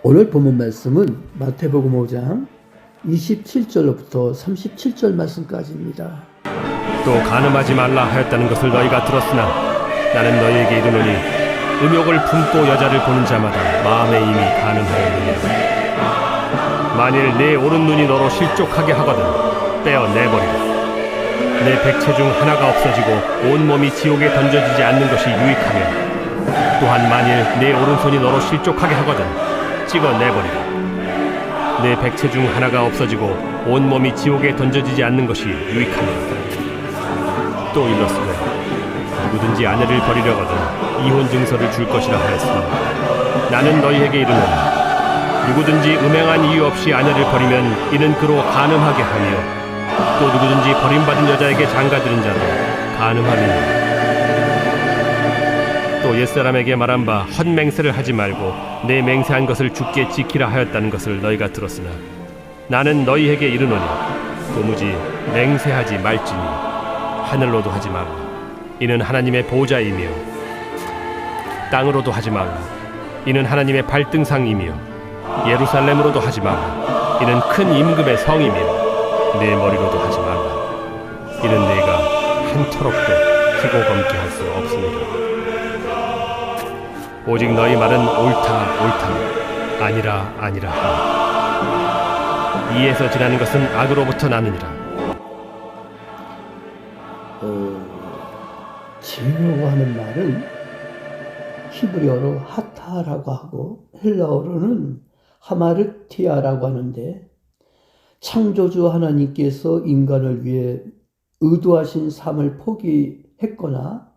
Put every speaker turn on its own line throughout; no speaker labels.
오늘 본문 말씀은 마태복음 5장 27절로부터 37절 말씀까지입니다.
또 간음하지 말라 하였다는 것을 너희가 들었으나 나는 너희에게 이르노니 음욕을 품고 여자를 보는 자마다 마음에 이미 간음하였느니라. 만일 네 오른 눈이 너로 실족하게 하거든 떼어내버리라. 내 백체 중 하나가 없어지고 온 몸이 지옥에 던져지지 않는 것이 유익하며, 또한 만일 네 오른손이 너로 실족하게 하거든 찍어내버리라. 내 백체 중 하나가 없어지고 온몸이 지옥에 던져지지 않는 것이 유익하니라. 또 일렀으되 누구든지 아내를 버리려거든 이혼 증서를 줄 것이라 하였으니 나는 너희에게 이르노니 누구든지 음행한 이유 없이 아내를 버리면 이는 그로 간음하게 하며 또 누구든지 버림받은 여자에게 장가들은 자도 간음함이니라. 또 옛사람에게 말한 바 헛맹세를 하지 말고 내 맹세한 것을 주께 지키라 하였다는 것을 너희가 들었으나 나는 너희에게 이르노니 도무지 맹세하지 말지니 하늘로도 하지 말라. 이는 하나님의 보좌이며 땅으로도 하지 말라. 이는 하나님의 발등상이며 예루살렘으로도 하지 말라. 이는 큰 임금의 성이며 내 머리로도 하지 말라. 이는 내가 한터럭도 크고 검게 할 수 없습니다. 오직 너희 말은 옳다 아니라 하라. 이에서 지나는 것은 악으로부터 나느니라.
지혜라고 하는 말은 히브리어로 하타라고 하고 헬라어로는 하마르티아라고 하는데 창조주 하나님께서 인간을 위해 의도하신 삶을 포기했거나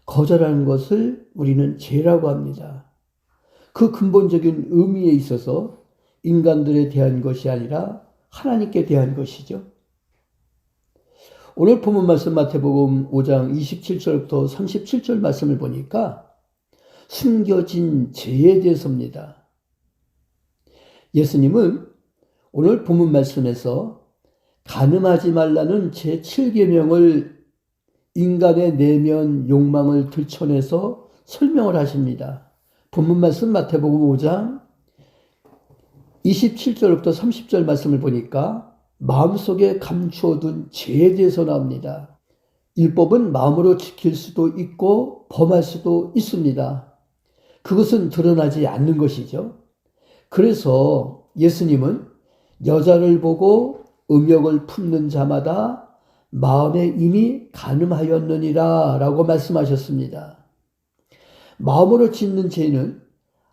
거절하는 것을 우리는 죄라고 합니다. 그 근본적인 의미에 있어서 인간들에 대한 것이 아니라 하나님께 대한 것이죠. 오늘 본문 말씀 마태복음 5장 27절부터 37절 말씀을 보니까 숨겨진 죄에 대해서입니다. 예수님은 오늘 본문 말씀에서 간음하지 말라는 제7계명을 인간의 내면 욕망을 들춰내서 설명을 하십니다. 본문 말씀 마태복음 5장 27절부터 30절 말씀을 보니까 마음속에 감추어둔 죄에 대해서 나옵니다. 율법은 마음으로 지킬 수도 있고 범할 수도 있습니다. 그것은 드러나지 않는 것이죠. 그래서 예수님은 여자를 보고 음욕을 품는 자마다 마음에 이미 간음하였느니라 라고 말씀하셨습니다. 마음으로 짓는 죄는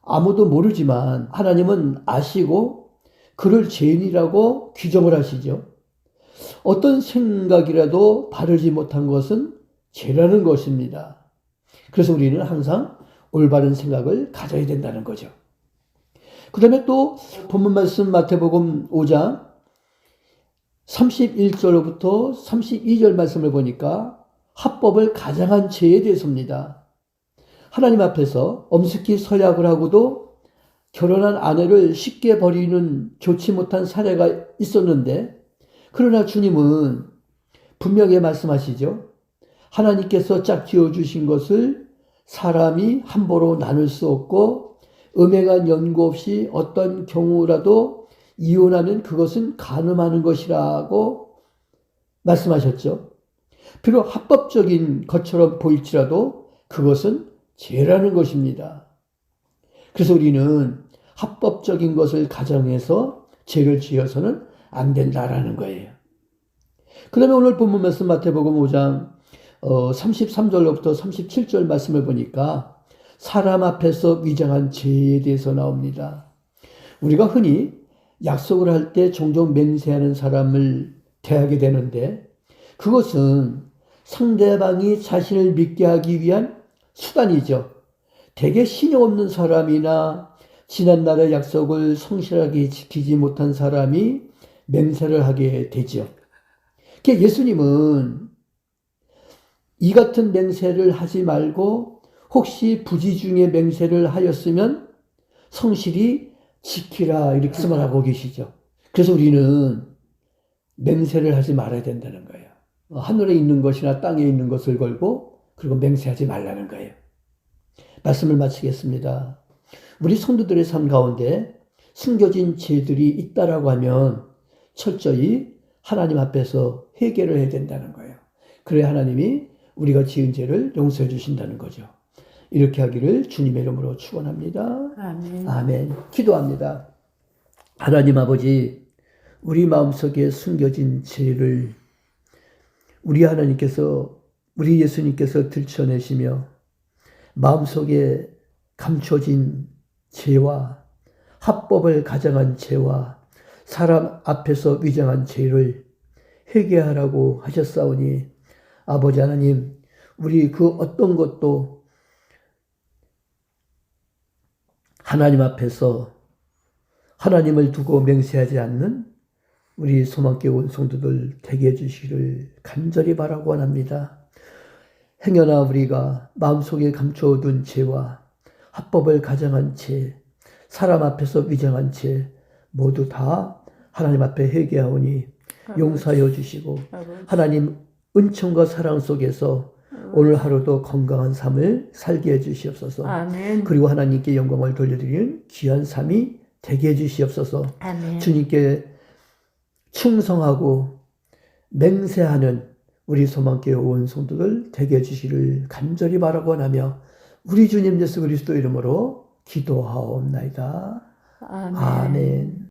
아무도 모르지만 하나님은 아시고 그를 죄인이라고 규정을 하시죠. 어떤 생각이라도 바르지 못한 것은 죄라는 것입니다. 그래서 우리는 항상 올바른 생각을 가져야 된다는 거죠. 그 다음에 또 본문 말씀 마태복음 5장 31절로부터 32절 말씀을 보니까 합법을 가장한 죄에 대해서입니다. 하나님 앞에서 엄습히 서약을 하고도 결혼한 아내를 쉽게 버리는 좋지 못한 사례가 있었는데 그러나 주님은 분명히 말씀하시죠. 하나님께서 짝지어 주신 것을 사람이 함부로 나눌 수 없고 음행한 연고 없이 어떤 경우라도 이혼하면 그것은 간음하는 것이라고 말씀하셨죠. 비록 합법적인 것처럼 보일지라도 그것은 죄라는 것입니다. 그래서 우리는 합법적인 것을 가정해서 죄를 지어서는 안 된다라는 거예요. 그 다음에 오늘 본문 말씀 마태복음 5장 33절로부터 37절 말씀을 보니까 사람 앞에서 위장한 죄에 대해서 나옵니다. 우리가 흔히 약속을 할 때 종종 맹세하는 사람을 대하게 되는데 그것은 상대방이 자신을 믿게 하기 위한 수단이죠. 대개 신용 없는 사람이나 지난날의 약속을 성실하게 지키지 못한 사람이 맹세를 하게 되죠. 예수님은 이 같은 맹세를 하지 말고 혹시 부지 중에 맹세를 하였으면 성실히 지키라 이렇게 말하고 계시죠. 그래서 우리는 맹세를 하지 말아야 된다는 거예요. 하늘에 있는 것이나 땅에 있는 것을 걸고 그리고 맹세하지 말라는 거예요. 말씀을 마치겠습니다. 우리 성도들의 삶 가운데 숨겨진 죄들이 있다라고 하면 철저히 하나님 앞에서 회개를 해야 된다는 거예요. 그래야 하나님이 우리가 지은 죄를 용서해 주신다는 거죠. 이렇게 하기를 주님의 이름으로 축원합니다.
아멘.
아멘. 기도합니다. 하나님 아버지, 우리 마음속에 숨겨진 죄를 우리 하나님께서, 우리 예수님께서 들춰내시며 마음속에 감춰진 죄와 합법을 가장한 죄와 사람 앞에서 위장한 죄를 회개하라고 하셨사오니 아버지 하나님, 우리 그 어떤 것도 하나님 앞에서 하나님을 두고 맹세하지 않는 우리 소망교회 온 성도들 되게 해주시기를 간절히 바라고 원합니다. 행여나 우리가 마음속에 감춰둔 죄와 합법을 가정한 죄, 사람 앞에서 위장한 죄 모두 다 하나님 앞에 회개하오니 용서하여 주시고 하나님 은총과 사랑 속에서 오늘 하루도 건강한 삶을 살게 해주시옵소서.
아멘.
그리고 하나님께 영광을 돌려드리는 귀한 삶이 되게 해주시옵소서.
아멘.
주님께 충성하고 맹세하는 우리 소망교회 온 성도들 되게 해주시기를 간절히 바라고 원하며 우리 주님 예수 그리스도 이름으로 기도하옵나이다.
아멘.
아멘.